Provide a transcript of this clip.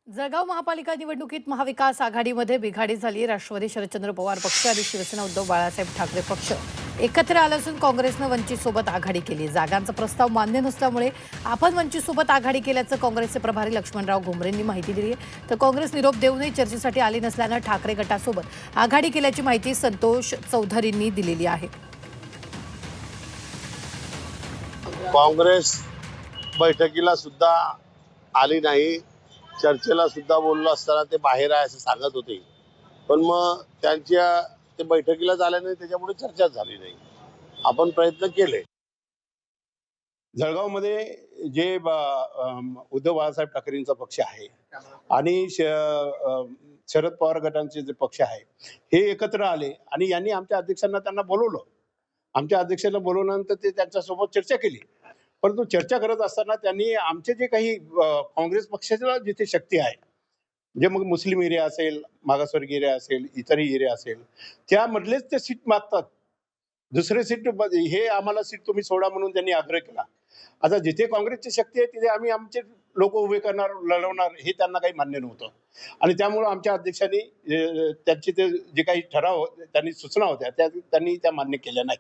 जळगाव महापालिका निवडणुकीत महाविकास आघाडीमध्ये बिघाडी झाली। राष्ट्रवादी शरदचंद्र पवार पक्ष आणि शिवसेना उद्धव बाळासाहेब ठाकरे पक्ष एकत्र आले असून काँग्रेसनं वंचितसोबत आघाडी केली। जागांचा प्रस्ताव मान्य नसल्यामुळे आपण वंचितसोबत आघाडी केल्याचं काँग्रेसचे प्रभारी लक्ष्मणराव घुमरेंनी माहिती दिली आहे। तर काँग्रेस निरोप देऊनही चर्चेसाठी आली नसल्यानं ठाकरे गटासोबत आघाडी केल्याची माहिती संतोष चौधरींनी दिलेली आहे। काँग्रेस बैठकीला सुद्धा आली नाही, चर्चेला सुद्धा बोललो असताना ते बाहेर आहे असं सांगत होते। पण मग त्यांच्या ते बैठकीला झाल्या नाही, त्याच्यामुळे चर्चा झाली नाही। आपण प्रयत्न केले। जळगावमध्ये जे उद्धव बाळासाहेब ठाकरेंचा पक्ष आहे आणि शरद पवार गटांचे जे पक्ष आहे हे एकत्र आले आणि यांनी आमच्या अध्यक्षांना त्यांना बोलवलं। आमच्या अध्यक्षांना बोलवल्यानंतर ते त्यांच्यासोबत चर्चा केली। परंतु चर्चा करत असताना त्यांनी आमचे जे काही काँग्रेस पक्षाला जिथे शक्ती आहे, जे मग मुस्लिम एरिया असेल, मागासवर्गीय एरिया असेल, इतरही एरिया असेल, त्यामधलेच ते सीट मागतात। दुसरे सीट हे आम्हाला सीट तुम्ही सोडा म्हणून त्यांनी आग्रह केला। आता जिथे काँग्रेसची शक्ती आहे तिथे आम्ही आमचे लोक उभे करणार, लढवणार हे त्यांना काही मान्य नव्हतं। आणि त्यामुळे आमच्या अध्यक्षांनी त्यांचे ते जे काही ठराव त्यांनी सूचना होत्या त्यांनी त्या मान्य केल्या नाही।